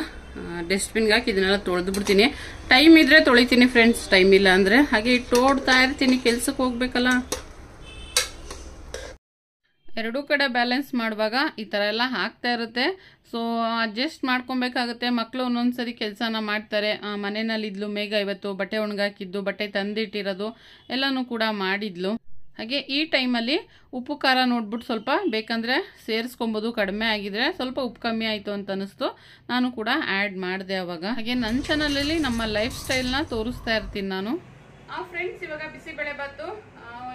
ಡಸ್ಟ್ಬಿನ್ಗೆ ಹಾಕಿ ಇದನ್ನೆಲ್ಲ ತೊಳೆದು ಬಿಡ್ತೀನಿ. ಟೈಮ್ ಇದ್ರೆ ತೊಳಿತೀನಿ ಫ್ರೆಂಡ್ಸ್, ಟೈಮ್ ಇಲ್ಲ ಅಂದರೆ ಹಾಗೆ ಇಟ್ಟು ಓಡ್ತಾ ಇರ್ತೀನಿ, ಕೆಲ್ಸಕ್ಕೆ ಹೋಗ್ಬೇಕಲ್ಲ. ಎರಡೂ ಕಡೆ ಬ್ಯಾಲೆನ್ಸ್ ಮಾಡುವಾಗ ಈ ಥರ ಎಲ್ಲ ಆಗ್ತಾ ಇರುತ್ತೆ. ಸೊ ಅಡ್ಜಸ್ಟ್ ಮಾಡ್ಕೊಬೇಕಾಗುತ್ತೆ. ಮಕ್ಕಳು ಒಂದೊಂದ್ಸರಿ ಕೆಲಸನ ಮಾಡ್ತಾರೆ. ಮನೆಯಲ್ಲಿ ಇದ್ಲು ಮೇಘ, ಇವತ್ತು ಬಟ್ಟೆ ಒಣಗಾಕಿದ್ದು, ಬಟ್ಟೆ ತಂದಿಟ್ಟಿರೋದು ಎಲ್ಲನೂ ಕೂಡ ಮಾಡಿದ್ಲು. ಹಾಗೆ ಈ ಟೈಮಲ್ಲಿ ಉಪ್ಪು ಖಾರ ನೋಡ್ಬಿಟ್ಟು ಸ್ವಲ್ಪ ಬೇಕಂದರೆ ಸೇರಿಸ್ಕೊಬೋದು. ಕಡಿಮೆ ಆಗಿದ್ರೆ ಸ್ವಲ್ಪ ಉಪ್ಪು ಕಮ್ಮಿ ಆಯಿತು ಅಂತ ಅನ್ನಿಸ್ತು, ನಾನು ಕೂಡ ಆ್ಯಡ್ ಮಾಡಿದೆ ಅವಾಗ. ಹಾಗೆ ನನ್ನ ಚಾನಲಲ್ಲಿ ನಮ್ಮ ಲೈಫ್ ಸ್ಟೈಲ್ನ ತೋರಿಸ್ತಾ ಇರ್ತೀನಿ ನಾನು. ಫ್ರೆಂಡ್ಸ್, ಇವಾಗ ಬಿಸಿಬೇಳೆ ಬಾತು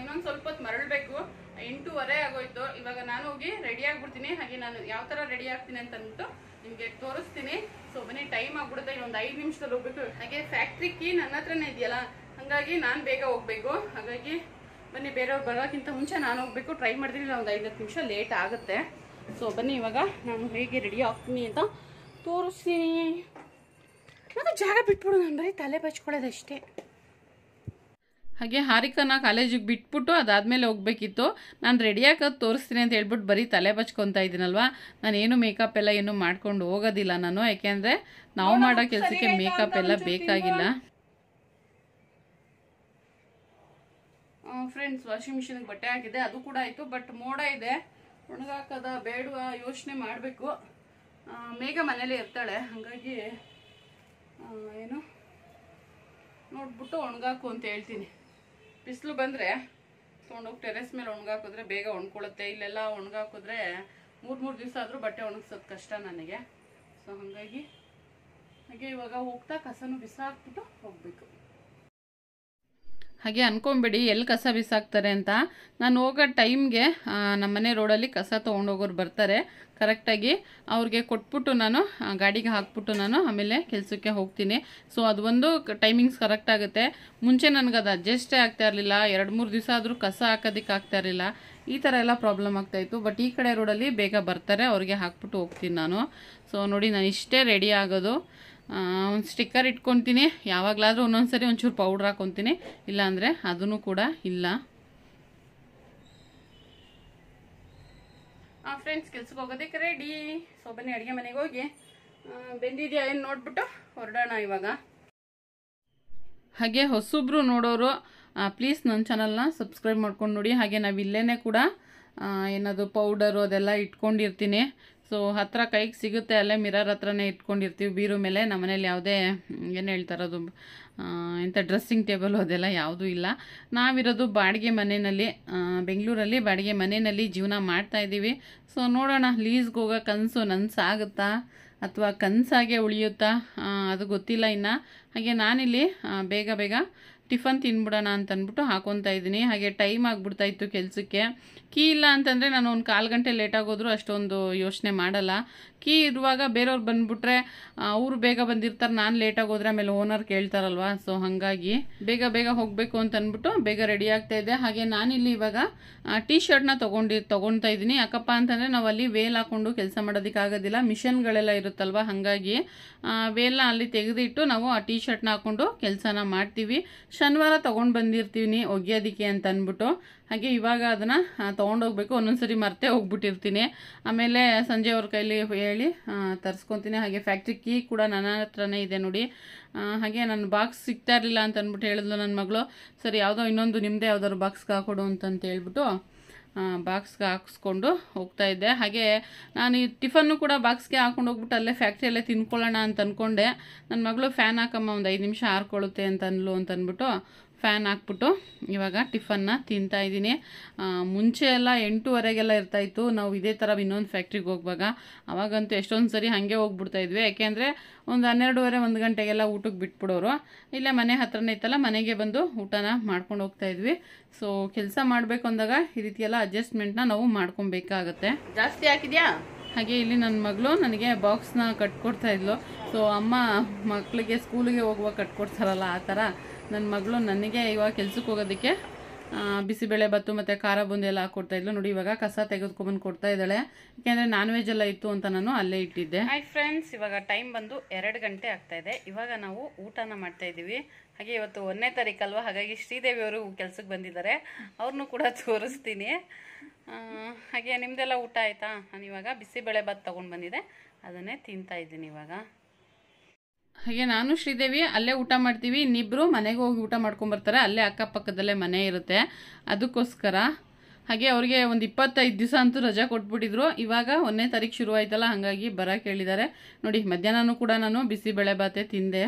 ಇನ್ನೊಂದು ಸ್ವಲ್ಪ ಹೊತ್ತು ಮರಳಬೇಕು. 8:15 ಆಗೋಯ್ತು. ಇವಾಗ ನಾನು ಹೋಗಿ ರೆಡಿ ಆಗ್ಬಿಡ್ತೀನಿ. ಹಾಗೆ ನಾನು ಯಾವ ಥರ ರೆಡಿ ಆಗ್ತೀನಿ ಅಂತ ಅಂದ್ಬಿಟ್ಟು ನಿಮಗೆ ತೋರಿಸ್ತೀನಿ. ಸೊ ಬನ್ನಿ, ಟೈಮ್ ಆಗ್ಬಿಡುತ್ತೆ, ಇನ್ನೊಂದು 5 ನಿಮಿಷದಲ್ಲಿ ಹೋಗ್ಬೇಕು. ಹಾಗೆ ಫ್ಯಾಕ್ಟ್ರಿ ಕೀ ನನ್ನ ಹತ್ರನೇ ಇದೆಯಲ್ಲ, ಹಾಗಾಗಿ ನಾನು ಬೇಗ ಹೋಗ್ಬೇಕು. ಹಾಗಾಗಿ ಬನ್ನಿ, ಬೇರೆಯವ್ರು ಬರೋಕ್ಕಿಂತ ಮುಂಚೆ ನಾನು ಹೋಗ್ಬೇಕು. ಟ್ರೈ ಮಾಡ್ತೀನಿ, ಒಂದು 5-10 ನಿಮಿಷ ಲೇಟ್ ಆಗುತ್ತೆ. ಸೊ ಬನ್ನಿ, ಇವಾಗ ನಾನು ಹೇಗೆ ರೆಡಿ ಆಗ್ತೀನಿ ಅಂತ ತೋರಿಸ್ತೀನಿ. ಮತ್ತು ಜಾಗ ಬಿಟ್ಬಿಡು, ನಾನು ಬರೀ ತಲೆ ಬಚ್ಕೊಳ್ಳೋದಷ್ಟೇ. ಹಾಗೆ ಹಾರಿಕನ ಕಾಲೇಜಿಗೆ ಬಿಟ್ಬಿಟ್ಟು ಅದಾದಮೇಲೆ ಹೋಗ್ಬೇಕಿತ್ತು. ನಾನು ರೆಡಿ ಆಗೋದು ತೋರಿಸ್ತೀನಿ ಅಂತ ಹೇಳ್ಬಿಟ್ಟು ಬರೀ ತಲೆ ಬಚ್ಕೊತಾ ಇದ್ದೀನಲ್ವ. ನಾನೇನು ಮೇಕಪ್ ಎಲ್ಲ ಏನು ಮಾಡ್ಕೊಂಡು ಹೋಗೋದಿಲ್ಲ ನಾನು, ಯಾಕೆಂದರೆ ನಾವು ಮಾಡೋ ಕೆಲಸಕ್ಕೆ ಮೇಕಪ್ ಎಲ್ಲ ಬೇಕಾಗಿಲ್ಲ. ಫ್ರೆಂಡ್ಸ್, ವಾಷಿಂಗ್ ಮಿಷಿನ್ಗೆ ಬಟ್ಟೆ ಹಾಕಿದೆ, ಅದು ಕೂಡ ಆಯಿತು. ಬಟ್ ಮೋಡ ಇದೆ, ಒಣಗಾಕದ ಬೇಡುವ ಯೋಚನೆ ಮಾಡಬೇಕು. ಮೇಘ ಮನೇಲಿ ಇರ್ತಾಳೆ, ಹಾಗಾಗಿ ಏನು ನೋಡ್ಬಿಟ್ಟು ಒಣಗಾಕು ಅಂತ ಹೇಳ್ತೀನಿ. ಬಿಸಿಲು ಬಂದರೆ ತೊಗೊಂಡೋಗಿ ಟೆರೆಸ್ ಮೇಲೆ ಒಣಗಾಕಿದ್ರೆ ಬೇಗ ಒಣ್ಕೊಳ್ಳುತ್ತೆ. ಇಲ್ಲೆಲ್ಲ ಒಣಗಾಕಿದ್ರೆ 3 ದಿವಸ ಆದರೂ ಬಟ್ಟೆ ಒಣಗಿಸೋದು ಕಷ್ಟ ನನಗೆ. ಸೊ ಹಾಗಾಗಿ ಇವಾಗ ಹೋಗ್ತಾ ಕಸನೂ ಬಿಸಾಕ್ಬಿಟ್ಟು ಹೋಗಬೇಕು. ಹಾಗೆ ಅನ್ಕೊಂಬೇಡಿ ಎಲ್ಲಿ ಕಸ ಬಿಸಾಕ್ತಾರೆ ಅಂತ. ನಾನು ಹೋಗೋ ಟೈಮ್ಗೆ ನಮ್ಮನೆ ರೋಡಲ್ಲಿ ಕಸ ತೊಗೊಂಡೋಗೋರು ಬರ್ತಾರೆ. ಕರೆಕ್ಟಾಗಿ ಅವ್ರಿಗೆ ಕೊಟ್ಬಿಟ್ಟು ನಾನು ಗಾಡಿಗೆ ಹಾಕ್ಬಿಟ್ಟು ನಾನು ಆಮೇಲೆ ಕೆಲಸಕ್ಕೆ ಹೋಗ್ತೀನಿ. ಸೊ ಅದು ಒಂದು ಟೈಮಿಂಗ್ಸ್ ಕರೆಕ್ಟ್ ಆಗುತ್ತೆ. ಮುಂಚೆ ನನಗೆ ಅದು ಅಡ್ಜಸ್ಟೇ ಆಗ್ತಾ ಇರಲಿಲ್ಲ. 2-3 ದಿವಸ ಆದರೂ ಕಸ ಹಾಕೋದಕ್ಕೆ ಆಗ್ತಾ ಇರಲಿಲ್ಲ. ಈ ಥರ ಎಲ್ಲ ಪ್ರಾಬ್ಲಮ್ ಆಗ್ತಾಯಿತ್ತು. ಬಟ್ ಈ ಕಡೆ ರೋಡಲ್ಲಿ ಬೇಗ ಬರ್ತಾರೆ, ಅವ್ರಿಗೆ ಹಾಕ್ಬಿಟ್ಟು ಹೋಗ್ತೀನಿ ನಾನು. ಸೊ ನೋಡಿ, ನಾನು ಇಷ್ಟೇ ರೆಡಿ ಆಗೋದು. ಒಂದು ಸ್ಟಿಕ್ಕರ್ ಇಟ್ಕೊತೀನಿ, ಯಾವಾಗಲಾದರೂ ಒಂದೊಂದ್ಸರಿ ಒಂಚೂರು ಪೌಡ್ರ್ ಹಾಕ್ಕೊತೀನಿ, ಇಲ್ಲಾಂದರೆ ಅದೂ ಕೂಡ ಇಲ್ಲ. ಫ್ರೆಂಡ್ಸ್, ಕೆಲ್ಸಕ್ಕೆ ಹೋಗೋದಕ್ಕೆ ರೆಡಿ. ಸೊ ಬನ್ನಿ, ಅಡುಗೆ ಮನೆಗೆ ಹೋಗಿ ಬೆಂದಿದೆಯಾ ಏನು ನೋಡ್ಬಿಟ್ಟು ಹೊರಡೋಣ ಇವಾಗ. ಹಾಗೆ ಹೊಸಬ್ರು ನೋಡೋರು ಪ್ಲೀಸ್ ನನ್ನ ಚಾನಲ್ನ ಸಬ್ಸ್ಕ್ರೈಬ್ ಮಾಡ್ಕೊಂಡು ನೋಡಿ. ಹಾಗೆ ನಾವು ಇಲ್ಲೇ ಕೂಡ ಏನದು ಪೌಡರು ಅದೆಲ್ಲ ಇಟ್ಕೊಂಡಿರ್ತೀನಿ. ಸೊ ಹತ್ರ ಕೈಗೆ ಸಿಗುತ್ತೆ, ಅಲ್ಲೇ ಮಿರರ್ ಹತ್ರನೇ ಇಟ್ಕೊಂಡಿರ್ತೀವಿ ಬೀರು ಮೇಲೆ. ನಮ್ಮನೇಲಿ ಯಾವುದೇ ಏನು ಹೇಳ್ತಾರದು ಇಂಥ ಡ್ರೆಸ್ಸಿಂಗ್ ಟೇಬಲು ಅದೆಲ್ಲ ಯಾವುದೂ ಇಲ್ಲ. ನಾವಿರೋದು ಬಾಡಿಗೆ ಮನೆಯಲ್ಲಿ, ಬೆಂಗಳೂರಲ್ಲಿ ಬಾಡಿಗೆ ಮನೆಯಲ್ಲಿ ಜೀವನ ಮಾಡ್ತಾಯಿದ್ದೀವಿ. ಸೊ ನೋಡೋಣ, ಲೀಸ್ಗೆ ಹೋಗೋ ಕನಸು ನನಸಾಗುತ್ತಾ ಅಥವಾ ಕನಸಾಗೆ ಉಳಿಯುತ್ತಾ ಅದು ಗೊತ್ತಿಲ್ಲ ಇನ್ನು. ಹಾಗೆ ನಾನಿಲ್ಲಿ ಬೇಗ ಟಿಫನ್ ತಿನ್ಬಿಡೋಣ ಅಂತ ಅಂದ್ಬಿಟ್ಟು ಹಾಕೊತಾ ಇದ್ದೀನಿ. ಹಾಗೆ ಟೈಮ್ ಆಗಿಬಿಡ್ತಾಯಿತ್ತು ಕೆಲಸಕ್ಕೆ. ಕೀ ಇಲ್ಲ ಅಂತಂದರೆ ನಾನು ಒಂದು 1/4 ಗಂಟೆ ಲೇಟಾಗೋದ್ರೂ ಅಷ್ಟೊಂದು ಯೋಚನೆ ಮಾಡಲ್ಲ. ಕೀ ಇರುವಾಗ ಬೇರೆಯವ್ರು ಬಂದುಬಿಟ್ರೆ ಅವರು ಬೇಗ ಬಂದಿರ್ತಾರೆ, ನಾನು ಲೇಟಾಗಿ ಹೋದ್ರೆ ಆಮೇಲೆ ಓನರ್ ಕೇಳ್ತಾರಲ್ವ. ಸೊ ಹಾಗಾಗಿ ಬೇಗ ಹೋಗಬೇಕು ಅಂತ ಅಂದ್ಬಿಟ್ಟು ಬೇಗ ರೆಡಿ ಆಗ್ತಾಯಿದ್ದೆ. ಹಾಗೆ ನಾನಿಲ್ಲಿ ಇವಾಗ ಟೀ ಶರ್ಟ್ನ ತೊಗೊತಾ ಇದ್ದೀನಿ. ಯಾಕಪ್ಪ ಅಂತಂದರೆ ನಾವು ಅಲ್ಲಿ ವೇಲ್ ಹಾಕ್ಕೊಂಡು ಕೆಲಸ ಮಾಡೋದಕ್ಕಾಗೋದಿಲ್ಲ, ಮಿಷನ್ಗಳೆಲ್ಲ ಇರುತ್ತಲ್ವ. ಹಾಗಾಗಿ ವೇಲ್ನ ಅಲ್ಲಿ ತೆಗೆದಿಟ್ಟು ನಾವು ಆ ಟೀ ಶರ್ಟ್ನ ಹಾಕ್ಕೊಂಡು ಕೆಲಸನ ಮಾಡ್ತೀವಿ. ಶನಿವಾರ ತೊಗೊಂಡು ಬಂದಿರ್ತೀನಿ ಒಗೆಯೋದಕ್ಕೆ ಅಂತ ಅಂದ್ಬಿಟ್ಟು. ಹಾಗೆ ಇವಾಗ ಅದನ್ನು ತೊಗೊಂಡೋಗ್ಬೇಕು. ಒಂದೊಂದ್ಸರಿ ಮರ್ತೇ ಹೋಗ್ಬಿಟ್ಟಿರ್ತೀನಿ, ಆಮೇಲೆ ಸಂಜೆ ಅವ್ರ ಕೈಲಿ ಹೇಳಿ ತರಿಸ್ಕೊತೀನಿ. ಹಾಗೆ ಫ್ಯಾಕ್ಟ್ರಿ ಕೀ ಕೂಡ ನನ್ನ ಹತ್ರನೇ ಇದೆ ನೋಡಿ. ಹಾಗೆ ನನ್ನ ಬಾಕ್ಸ್ ಸಿಗ್ತಾ ಇರಲಿಲ್ಲ ಅಂತ ಅಂದ್ಬಿಟ್ಟು ಹೇಳಿದ್ಲು ನನ್ನ ಮಗಳು. ಸರಿ, ಯಾವುದೋ ಇನ್ನೊಂದು ನಿಮ್ಮದೇ ಯಾವ್ದಾದ್ರು ಬಾಕ್ಸ್ಗೆ ಹಾಕೊಡು ಅಂತ ಹೇಳ್ಬಿಟ್ಟು ಬಾಕ್ಸ್ಗೆ ಹಾಕ್ಸ್ಕೊಂಡು ಹೋಗ್ತಾ ಇದ್ದೆ. ಹಾಗೆ ನಾನು ಈ ಟಿಫನ್ನು ಕೂಡ ಬಾಕ್ಸ್ಗೆ ಹಾಕೊಂಡು ಹೋಗ್ಬಿಟ್ಟು ಅಲ್ಲೇ ಫ್ಯಾಕ್ಟ್ರಿಯಲ್ಲೇ ತಿನ್ಕೊಳ್ಳೋಣ ಅಂತ ಅಂದ್ಕೊಂಡೆ. ನನ್ನ ಮಗಳು ಫ್ಯಾನ್ ಹಾಕಮ್ಮ ಒಂದು 5 ನಿಮಿಷ ಆರ್ಕೊಳ್ಳುತ್ತೆ ಅಂತ ಅಂದ್ಬಿಟ್ಟು ಫ್ಯಾನ್ ಹಾಕ್ಬಿಟ್ಟು ಇವಾಗ ಟಿಫನ್ನ ತಿಂತಾ ಇದ್ದೀನಿ. ಮುಂಚೆ ಎಲ್ಲ 8:30ಗೆಲ್ಲ ಇರ್ತಾಯಿತ್ತು. ನಾವು ಇದೇ ಥರ ಇನ್ನೊಂದು ಫ್ಯಾಕ್ಟ್ರಿಗೆ ಹೋಗುವಾಗ ಅವಾಗಂತೂ ಎಷ್ಟೊಂದು ಸರಿ ಹಾಗೆ ಹೋಗ್ಬಿಡ್ತಾ ಇದ್ವಿ. ಯಾಕೆಂದರೆ ಒಂದು 12:30 1 ಗಂಟೆಗೆಲ್ಲ ಊಟಕ್ಕೆ ಬಿಟ್ಬಿಡೋರು. ಇಲ್ಲೇ ಮನೆ ಹತ್ರನೇ ಇತ್ತಲ್ಲ, ಮನೆಗೆ ಬಂದು ಊಟನ ಮಾಡ್ಕೊಂಡು ಹೋಗ್ತಾಯಿದ್ವಿ. ಸೊ ಕೆಲಸ ಮಾಡಬೇಕು ಅಂದಾಗ ಈ ರೀತಿಯೆಲ್ಲ ಅಡ್ಜಸ್ಟ್ಮೆಂಟ್ನ ನಾವು ಮಾಡ್ಕೊಬೇಕಾಗತ್ತೆ. ಜಾಸ್ತಿ ಹಾಕಿದ್ಯಾ? ಹಾಗೆ ಇಲ್ಲಿ ನನ್ನ ಮಗಳು ನನಗೆ ಬಾಕ್ಸ್ನ ಕಟ್ಕೊಡ್ತಾ ಇದ್ಲು. ಸೊ ಅಮ್ಮ ಮಕ್ಕಳಿಗೆ ಸ್ಕೂಲಿಗೆ ಹೋಗುವಾಗ ಕಟ್ಕೊಡ್ತಾರಲ್ಲ ಆ ಥರ ನನ್ನ ಮಗಳು ನನಗೆ ಇವಾಗ ಕೆಲ್ಸಕ್ಕೆ ಹೋಗೋದಕ್ಕೆ ಬಿಸಿಬೇಳೆ ಬಾತು ಮತ್ತು ಖಾರ ಬೂಂದಿ ಎಲ್ಲ ಹಾಕ್ಕೊಡ್ತಾಯಿದ್ಲು. ನೋಡಿ ಇವಾಗ ಕಸ ತೆಗೆದುಕೊಂಡ್ಬಂದು ಕೊಡ್ತಾ ಇದ್ದಾಳೆ. ಯಾಕೆಂದರೆ ನಾನ್ ವೆಜ್ ಎಲ್ಲ ಇತ್ತು ಅಂತ ನಾನು ಅಲ್ಲೇ ಇಟ್ಟಿದ್ದೆ. ಹಾಯ್ ಫ್ರೆಂಡ್ಸ್, ಇವಾಗ ಟೈಮ್ ಬಂದು 2 ಗಂಟೆ ಆಗ್ತಾಯಿದೆ. ಇವಾಗ ನಾವು ಊಟನ ಮಾಡ್ತಾಯಿದ್ದೀವಿ. ಹಾಗೆ ಇವತ್ತು 1ನೇ ತಾರೀಕಲ್ವ, ಹಾಗಾಗಿ ಶ್ರೀದೇವಿ ಅವರು ಕೆಲ್ಸಕ್ಕೆ ಬಂದಿದ್ದಾರೆ. ಅವ್ರನ್ನೂ ಕೂಡ ತೋರಿಸ್ತೀನಿ. ಹಾಗೆ ನಿಮ್ಮದೆಲ್ಲ ಊಟ ಆಯಿತಾ? ನಾನು ಇವಾಗ ಬಿಸಿಬೇಳೆ ಬಾತ್ ತೊಗೊಂಡು ಬಂದಿದ್ದೆ, ಅದನ್ನೇ ತಿಂತಾ ಇದ್ದೀನಿ ಇವಾಗ. ಹಾಗೆ ನಾನು ಶ್ರೀದೇವಿ ಅಲ್ಲೇ ಊಟ ಮಾಡ್ತೀವಿ. ಇನ್ನಿಬ್ಬರು ಮನೆಗೆ ಹೋಗಿ ಊಟ ಮಾಡ್ಕೊಂಬರ್ತಾರೆ. ಅಲ್ಲೇ ಅಕ್ಕಪಕ್ಕದಲ್ಲೇ ಮನೆ ಇರುತ್ತೆ, ಅದಕ್ಕೋಸ್ಕರ. ಹಾಗೆ ಅವ್ರಿಗೆ ಒಂದು 25 ದಿವಸ ಅಂತೂ ರಜಾ ಕೊಟ್ಬಿಟ್ಟಿದ್ರು. ಇವಾಗ 1ನೇ ತಾರೀಕು ಶುರು ಆಯ್ತಲ್ಲ, ಹಾಗಾಗಿ ಬರೋಕೆ ಹೇಳಿದ್ದಾರೆ. ನೋಡಿ ಮಧ್ಯಾಹ್ನನೂ ಕೂಡ ನಾನು ಬಿಸಿಬೇಳೆ ಬಾತೆ ತಿಂದೆ.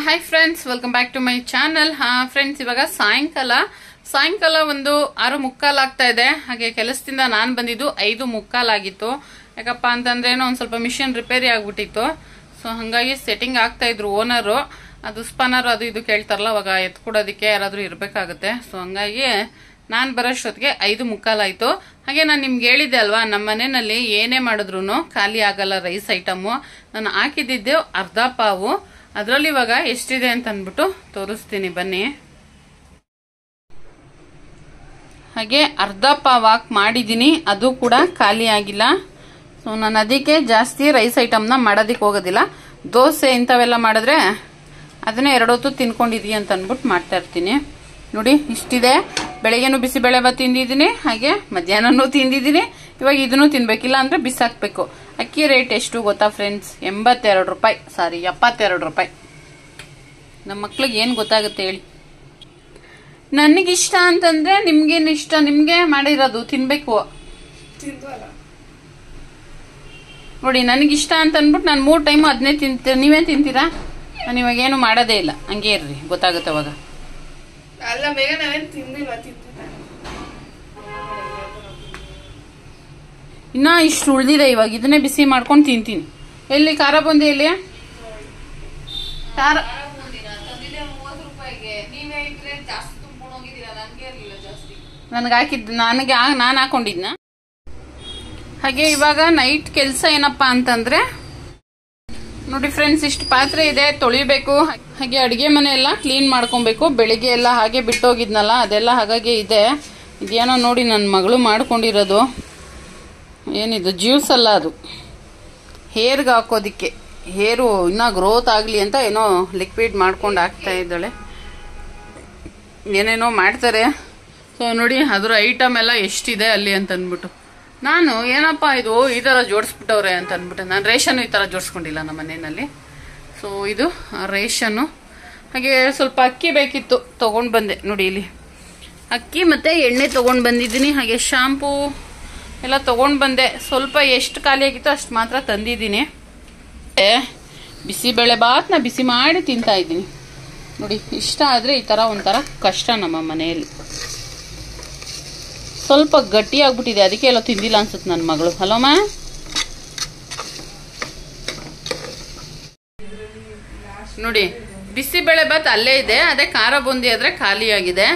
Hi friends, welcome back to my channel. Friends, ಇವಾಗ ಸಾಯಂಕಾಲ ಒಂದು 6:45 ಆಗ್ತಾ ಇದೆ. ಹಾಗೆ ಕೆಲಸದಿಂದ ನಾನು ಬಂದಿದ್ದು 5:45 ಆಗಿತ್ತು. ಯಾಕಪ್ಪ ಅಂತಂದ್ರೆ ಒಂದು ಸ್ವಲ್ಪ ಮಿಷಿನ್ ರಿಪೇರಿ ಆಗ್ಬಿಟ್ಟಿತ್ತು. ಸೊ ಹಾಗಾಗಿ ಸೆಟ್ಟಿಂಗ್ ಆಗ್ತಾ ಇದ್ರು ಓನರು. ಅದು ಸ್ಪನ್ನರ್ ಅದು ಇದು ಕೇಳ್ತಾರಲ್ಲ, ಅವಾಗ ಎತ್ಕೊಡೋದಕ್ಕೆ ಯಾರಾದರೂ ಇರಬೇಕಾಗುತ್ತೆ. ಸೊ ಹಂಗಾಗಿ ನಾನು ಬರೋಷ್ಟೊತ್ತಿಗೆ 5:45 ಆಯಿತು. ಹಾಗೆ ನಾನು ನಿಮ್ಗೆ ಹೇಳಿದ್ದೆ ಅಲ್ವಾ, ನಮ್ಮ ಮನೆಯಲ್ಲಿ ಏನೇ ಮಾಡಿದ್ರು ಖಾಲಿ ಆಗಲ್ಲ ರೈಸ್ ಐಟಮು. ನಾನು ಹಾಕಿದ್ದಿದ್ದು ಅರ್ಧ ಪಾವು. ಅದರಲ್ಲಿ ಇವಾಗ ಎಷ್ಟಿದೆ ಅಂತ ಅಂದ್ಬಿಟ್ಟು ತೋರಿಸ್ತೀನಿ ಬನ್ನಿ. ಹಾಗೆ ಅರ್ಧ ಪಾವ್ ಹಾಕಿ ಮಾಡಿದ್ದೀನಿ, ಅದು ಕೂಡ ಖಾಲಿ ಆಗಿಲ್ಲ. ಸೊ ನಾನು ಅದಕ್ಕೆ ಜಾಸ್ತಿ ರೈಸ್ ಐಟಮ್ನ ಮಾಡೋದಕ್ಕೆ ಹೋಗೋದಿಲ್ಲ. ದೋಸೆ ಇಂಥವೆಲ್ಲ ಮಾಡಿದ್ರೆ ಅದನ್ನೇ 2 ಹೊತ್ತು ತಿನ್ಕೊಂಡಿದ್ದೀವಿ ಅಂತ ಅಂದ್ಬಿಟ್ಟು ಮಾಡ್ತಾ ಇರ್ತೀನಿ. ನೋಡಿ ಇಷ್ಟಿದೆ. ಬೆಳಗ್ಗೆನೂ ಬಿಸಿಬೇಳೆ ಬಾತ್ ತಿಂದಿದ್ದೀನಿ, ಹಾಗೆ ಮಧ್ಯಾಹ್ನನೂ ತಿಂದಿದ್ದೀನಿ. ಇವಾಗ ಇದನ್ನು ತಿನ್ಬೇಕಿಲ್ಲ ಅಂದ್ರೆ ಬಿಸಾಕ್ಬೇಕು. ಅಕ್ಕಿ ರೇಟ್ ಎಷ್ಟು ಗೊತ್ತಾ ಫ್ರೆಂಡ್ಸ್? 82 ರೂಪಾಯಿ, ಸಾರಿ 72 ರೂಪಾಯಿ. ನಮ್ಮ ಮಕ್ಳಿಗೆ ಏನು ಗೊತ್ತಾಗುತ್ತೆ ಹೇಳಿ? ನನಗಿಷ್ಟ ಅಂತಂದ್ರೆ ನಿಮ್ಗೇನು ಇಷ್ಟ? ನಿಮ್ಗೆ ಮಾಡಿರೋದು ತಿನ್ಬೇಕು. ನೋಡಿ ನನಗಿಷ್ಟ ಅಂತ ಅಂದ್ಬಿಟ್ಟು ನಾನು 3 ಟೈಮು ಅದನ್ನೇ ತಿಂತೀನಿ. ನೀವೇನು ತಿಂತೀರಾ? ನಾನು ಇವಾಗ ಏನು ಮಾಡೋದೇ ಇಲ್ಲ, ಹಂಗೆ ಇರ್ರಿ, ಗೊತ್ತಾಗುತ್ತೆ ಅವಾಗ. ಇನ್ನ ಇಷ್ಟು ಉಳ್ದಿದೆ, ಇವಾಗ ಇದನ್ನೇ ಬಿಸಿ ಮಾಡ್ಕೊಂಡು ತಿಂತೀನಿ. ಎಲ್ಲಿ ಖಾರ ಬೂಂದಿ? ಎಲ್ಲಿ ಖಾರ ನನಗೆ ಹಾಕಿದ್ದು, ನಾನು ಹಾಕೊಂಡಿದ್ನ. ಹಾಗೆ ಇವಾಗ ನೈಟ್ ಕೆಲಸ ಏನಪ್ಪಾ ಅಂತಂದ್ರೆ, ನೋಡಿ ಫ್ರೆಂಡ್ಸ್, ಇಷ್ಟು ಪಾತ್ರೆ ಇದೆ, ತೊಳಿಬೇಕು. ಹಾಗೆ ಅಡಿಗೆ ಮನೆ ಎಲ್ಲ ಕ್ಲೀನ್ ಮಾಡ್ಕೊಬೇಕು. ಬೆಳಿಗ್ಗೆ ಎಲ್ಲ ಹಾಗೆ ಬಿಟ್ಟೋಗಿದ್ನಲ್ಲ, ಅದೆಲ್ಲ ಹಾಗಾಗಿ ಇದೆ. ಇದೇನೋ ನೋಡಿ ನನ್ನ ಮಗಳು ಮಾಡ್ಕೊಂಡಿರೋದು. ಏನಿದು ಜ್ಯೂಸ್ ಅಲ್ಲ, ಅದು ಹೇರ್ಗೆ ಹಾಕೋದಿಕ್ಕೆ. ಹೇರು ಇನ್ನೂ ಗ್ರೋತ್ ಆಗಲಿ ಅಂತ ಏನೋ ಲಿಕ್ವಿಡ್ ಮಾಡ್ಕೊಂಡು ಹಾಕ್ತಾ ಇದ್ದಾಳೆ. ಏನೇನೋ ಮಾಡ್ತಾರೆ. ಸೊ ನೋಡಿ ಅದರ ಐಟಮ್ ಎಲ್ಲ ಎಷ್ಟಿದೆ ಅಲ್ಲಿ ಅಂತ ಅಂದ್ಬಿಟ್ಟು ನಾನು ಏನಪ್ಪ ಇದು ಈ ಥರ ಜೋಡಿಸ್ಬಿಟ್ಟವ್ರೆ ಅಂತ ಅಂದ್ಬಿಟ್ಟು, ನಾನು ರೇಷನ್ ಈ ಥರ ಜೋಡಿಸ್ಕೊಂಡಿಲ್ಲ ನಮ್ಮ ಮನೆಯಲ್ಲಿ. ಸೊ ಇದು ರೇಷನ್ನು. ಹಾಗೆ ಸ್ವಲ್ಪ ಅಕ್ಕಿ ಬೇಕಿತ್ತು, ತೊಗೊಂಡು ಬಂದೆ. ನೋಡಿ ಇಲ್ಲಿ ಅಕ್ಕಿ ಮತ್ತು ಎಣ್ಣೆ ತೊಗೊಂಡು ಬಂದಿದ್ದೀನಿ. ಹಾಗೆ ಶಾಂಪೂ ಎಲ್ಲ ತೊಗೊಂಡು ಬಂದೆ. ಸ್ವಲ್ಪ ಎಷ್ಟು ಖಾಲಿ ಆಗಿತ್ತು ಅಷ್ಟು ಮಾತ್ರ ತಂದಿದ್ದೀನಿ. ಬಿಸಿಬೇಳೆ ಬಾತ್ನ ಬಿಸಿ ಮಾಡಿ ತಿಂತಾ ಇದ್ದೀನಿ. ನೋಡಿ ಇಷ್ಟ ಆದರೆ ಈ ಥರ ಒಂಥರ ಕಷ್ಟ ನಮ್ಮ ಮನೆಯಲ್ಲಿ. ಸ್ವಲ್ಪ ಗಟ್ಟಿ ಆಗ್ಬಿಟ್ಟಿದೆ, ಅದಕ್ಕೆ ಎಲ್ಲ ತಿಂದಿಲ್ಲ ಅನ್ಸುತ್ತೆ ನನ್ನ ಮಗಳು. ಹಲೋಮ್ಮ, ನೋಡಿ ಬಿಸಿಬೇಳೆ ಬಾತ್ ಅಲ್ಲೇ ಇದೆ. ಅದೇ ಖಾರ ಬೂಂದಿ ಆದರೆ ಖಾಲಿ ಆಗಿದೆ.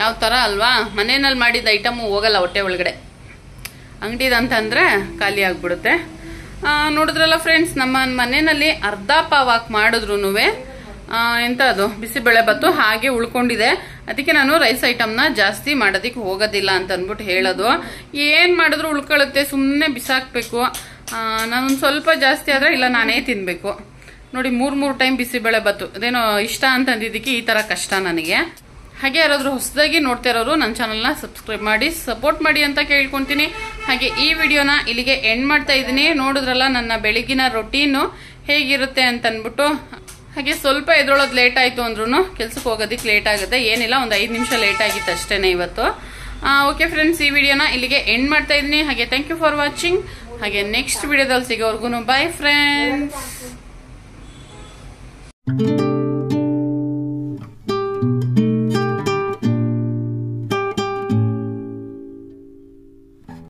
ಯಾವ ಥರ ಅಲ್ವಾ? ಮನೆಯಲ್ಲಿ ಮಾಡಿದ ಐಟಮು ಹೋಗಲ್ಲ ಹೊಟ್ಟೆ ಒಳಗಡೆ. ಅಂಗಡಿದಂತಂದ್ರೆ ಖಾಲಿ ಆಗ್ಬಿಡುತ್ತೆ. ನೋಡಿದ್ರಲ್ಲ ಫ್ರೆಂಡ್ಸ್, ನಮ್ಮ ಮನೆಯಲ್ಲಿ ಅರ್ಧ ಪಾವ್ ಹಾಕಿ ಮಾಡಿದ್ರು ಎಂತ ಅದು ಬಿಸಿಬೇಳೆ ಬಾತು ಹಾಗೆ ಉಳ್ಕೊಂಡಿದೆ. ಅದಕ್ಕೆ ನಾನು ರೈಸ್ ಐಟಮ್ನ ಜಾಸ್ತಿ ಮಾಡೋದಕ್ಕೆ ಹೋಗೋದಿಲ್ಲ ಅಂತ ಅಂದ್ಬಿಟ್ಟು ಹೇಳೋದು. ಏನು ಮಾಡಿದ್ರು ಉಳ್ಕೊಳ್ಳುತ್ತೆ, ಸುಮ್ಮನೆ ಬಿಸಾಕ್ಬೇಕು. ನಾನೊಂದು ಸ್ವಲ್ಪ ಜಾಸ್ತಿ ಆದರೆ ಇಲ್ಲ ನಾನೇ ತಿನ್ನಬೇಕು. ನೋಡಿ 3 ಟೈಮ್ ಬಿಸಿಬೇಳೆ ಬಾತು, ಅದೇನೋ ಇಷ್ಟ ಅಂತಂದಿದ್ದಕ್ಕೆ ಈ ಥರ ಕಷ್ಟ ನನಗೆ. ಹಾಗೆ ಯಾರಾದರೂ ಹೊಸದಾಗಿ ನೋಡ್ತಾ ಇರೋರು ನನ್ನ ಚಾನಲ್ನ ಸಬ್ಸ್ಕ್ರೈಬ್ ಮಾಡಿ ಸಪೋರ್ಟ್ ಮಾಡಿ ಅಂತ ಕೇಳ್ಕೊತೀನಿ. ಹಾಗೆ ಈ ವಿಡಿಯೋನ ಇಲ್ಲಿಗೆ ಎಂಡ್ ಮಾಡ್ತಾ ಇದ್ದೀನಿ. ನೋಡಿದ್ರಲ್ಲ ನನ್ನ ಬೆಳಗಿನ ರೊಟೀನು ಹೇಗಿರುತ್ತೆ ಅಂತ ಅಂದ್ಬಿಟ್ಟು. ಹಾಗೆ ಸ್ವಲ್ಪ ಎದ್ರೊಳೋದು ಲೇಟ್ ಆಯಿತು ಅಂದ್ರೂ ಕೆಲ್ಸಕ್ಕೆ ಹೋಗೋದಕ್ಕೆ ಲೇಟ್ ಆಗುತ್ತೆ. ಏನಿಲ್ಲ, ಒಂದು 5 ನಿಮಿಷ ಲೇಟ್ ಆಗಿತ್ತು ಅಷ್ಟೇನೆ ಇವತ್ತು. ಓಕೆ ಫ್ರೆಂಡ್ಸ್, ಈ ವಿಡಿಯೋನ ಇಲ್ಲಿಗೆ ಎಂಡ್ ಮಾಡ್ತಾ ಇದ್ದೀನಿ. ಹಾಗೆ ಥ್ಯಾಂಕ್ ಯು ಫಾರ್ ವಾಚಿಂಗ್. ಹಾಗೆ ನೆಕ್ಸ್ಟ್ ವಿಡಿಯೋದಲ್ಲಿ ಸಿಗೋವರೆಗೂ ಬಾಯ್ ಫ್ರೆಂಡ್ಸ್.